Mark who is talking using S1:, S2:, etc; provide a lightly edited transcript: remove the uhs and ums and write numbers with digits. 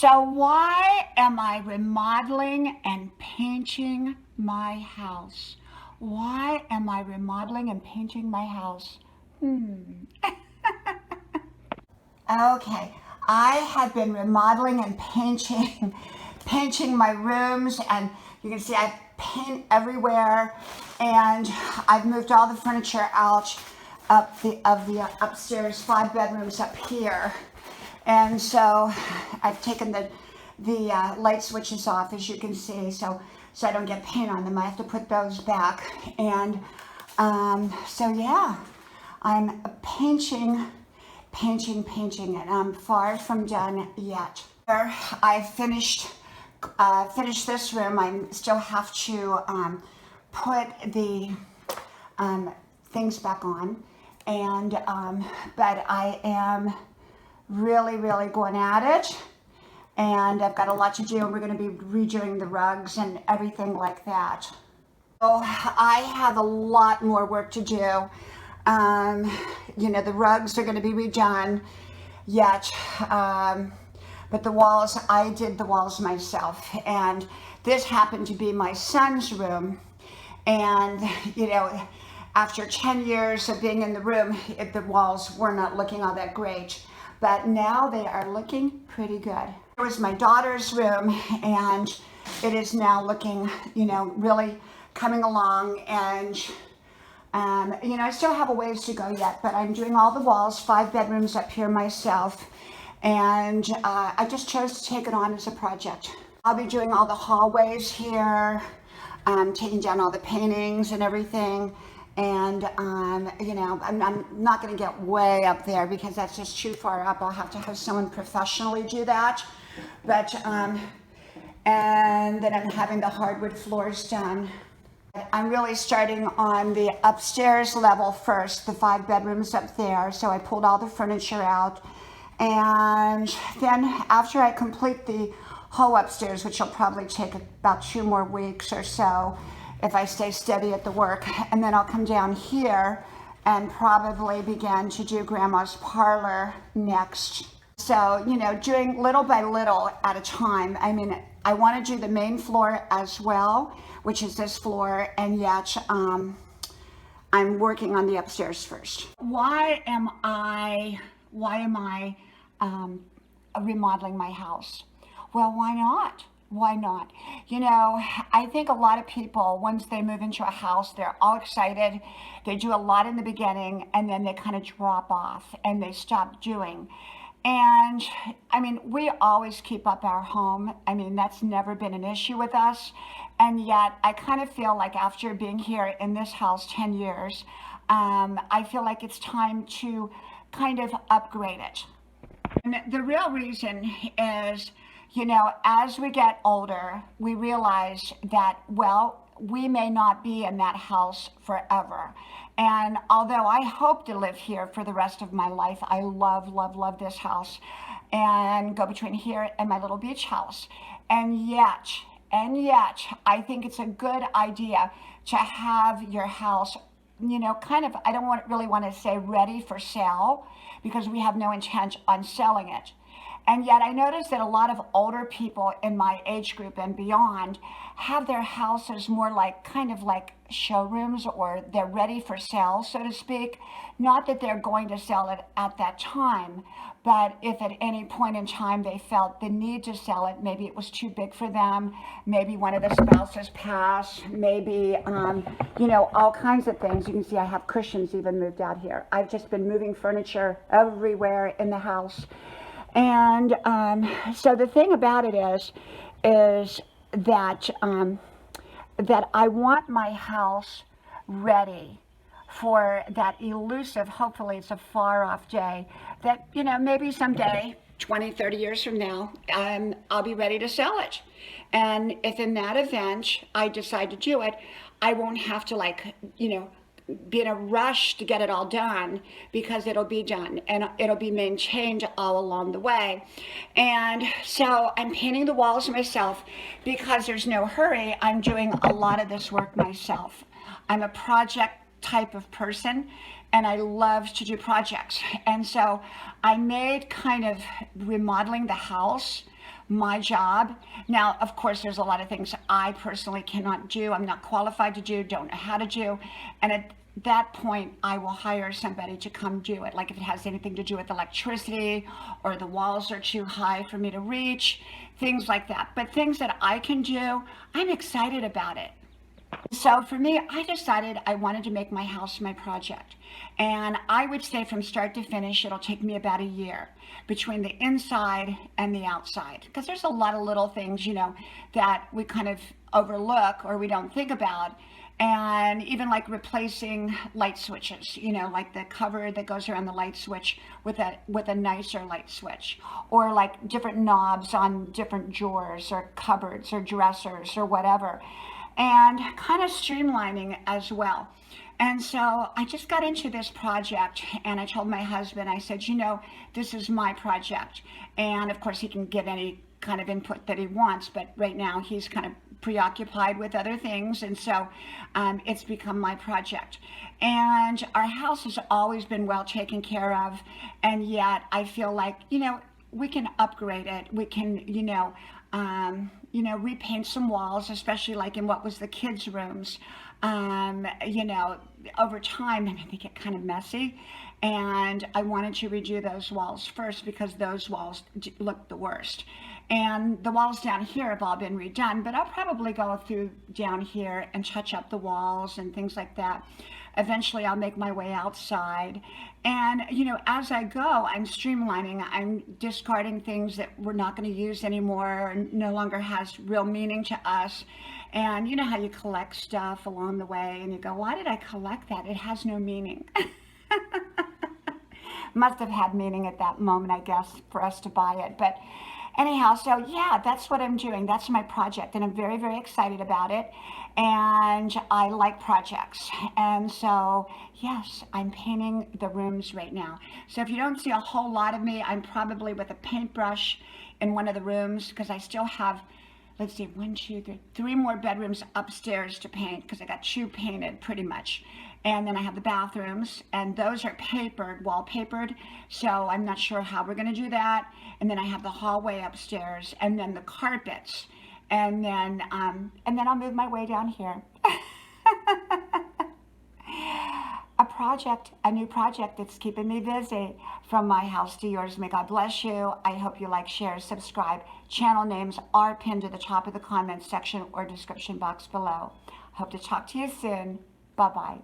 S1: So why am I remodeling and painting my house? Why am I remodeling and painting my house? Okay, I have been remodeling and painting, painting my rooms, and you can see I paint everywhere, and I've moved all the furniture out of the upstairs 5 bedrooms up here. And so I've taken the light switches off, as you can see, so I don't get paint on them. I have to put those back. And so yeah, I'm painting, and I'm far from done yet. I finished this room. I still have to put the things back on, and but I am really going at it, and I've got a lot to do, and we're going to be redoing the rugs and everything like that. So I have a lot more work to do. You know, the rugs are going to be redone yet, but the walls, I did the walls myself, and this happened to be my son's room. And you know, after 10 years of being in the room, the walls were not looking all that great, but now they are looking pretty good. It was my daughter's room, and it is now looking, you know, really coming along. And you know, I still have a ways to go yet, but I'm doing all the walls, 5 bedrooms up here myself, and I just chose to take it on as a project. I'll be doing all the hallways here, taking down all the paintings and everything. And you know, I'm not going to get way up there because that's just too far up. I'll have to have someone professionally do that. But and then I'm having the hardwood floors done. I'm really starting on the upstairs level first, the 5 bedrooms up there. So I pulled all the furniture out, and then after I complete the whole upstairs, which will probably take about 2 more weeks or so, if I stay steady at the work, and then I'll come down here and probably begin to do Grandma's parlor next. So, you know, doing little by little at a time. I mean, I want to do the main floor as well, which is this floor, and yet I'm working on the upstairs first. Why am I remodeling my house? Well, why not? Why not? You know, I think a lot of people, once they move into a house, they're all excited. They do a lot in the beginning, and then they kind of drop off and they stop doing. And I mean, we always keep up our home. I mean, that's never been an issue with us. And yet I kind of feel like after being here in this house 10 years, I feel like it's time to kind of upgrade it. And the real reason is, you know, as we get older, we realize that, well, we may not be in that house forever. And although I hope to live here for the rest of my life, I love this house, and go between here and my little beach house. And yet, I think it's a good idea to have your house, you know, kind of, I don't really want to say ready for sale, because we have no intent on selling it. And yet I noticed that a lot of older people in my age group and beyond have their houses more like kind of like showrooms, or they're ready for sale, so to speak. Not that they're going to sell it at that time, but if at any point in time they felt the need to sell it, maybe it was too big for them, maybe one of the spouses passed, maybe, you know, all kinds of things. You can see I have cushions even moved out here. I've just been moving furniture everywhere in the house. And so the thing about it is that that I want my house ready for that elusive, hopefully it's a far off day, that, you know, maybe someday, 20, 30 years from now, I'll be ready to sell it. And if in that event I decide to do it, I won't have to, like, you know, be in a rush to get it all done, because it'll be done and it'll be maintained all along the way. And so I'm painting the walls myself because there's no hurry. I'm doing a lot of this work myself. I'm a project type of person, and I love to do projects. And so I made kind of remodeling the house my job. Now, of course, there's a lot of things I personally cannot do. I'm not qualified to do, don't know how to do. And at that point, I will hire somebody to come do it. Like if it has anything to do with electricity or the walls are too high for me to reach, things like that. But things that I can do, I'm excited about it. So for me, I decided I wanted to make my house my project. And I would say from start to finish, it'll take me about a year between the inside and the outside. Because there's a lot of little things, that we kind of overlook or we don't think about. And even like replacing light switches, like the cover that goes around the light switch with a nicer light switch, or like different knobs on different drawers or cupboards or dressers or whatever, and kind of streamlining as well. And so I just got into this project and I told my husband, I said, this is my project. And of course he can give any kind of input that he wants, but right now he's kind of preoccupied with other things, and so it's become my project. And our house has always been well taken care of, and yet I feel like we can upgrade it. We can repaint some walls, especially like in what was the kids' rooms. Over time, and they get kind of messy. And I wanted to redo those walls first because those walls look the worst. And the walls down here have all been redone, but I'll probably go through down here and touch up the walls and things like that. Eventually I'll make my way outside. And, as I go, I'm streamlining. I'm discarding things that we're not going to use anymore and no longer has real meaning to us. And you know how you collect stuff along the way and you go, why did I collect that? It has no meaning. Must have had meaning at that moment, I guess, for us to buy it. But anyhow, so yeah, that's what I'm doing. That's my project, and I'm very, very excited about it. And I like projects. And so, yes, I'm painting the rooms right now. So if you don't see a whole lot of me, I'm probably with a paintbrush in one of the rooms because I still have, let's see, 1, 2, 3, 3 more bedrooms upstairs to paint because I got 2 painted pretty much. And then I have the bathrooms, and those are wallpapered, so I'm not sure how we're going to do that. And then I have the hallway upstairs, and then the carpets, and then I'll move my way down here. A new project that's keeping me busy. From my house to yours, may God bless you. I hope you like, share, subscribe. Channel names are pinned to the top of the comments section or description box below. Hope to talk to you soon. Bye-bye.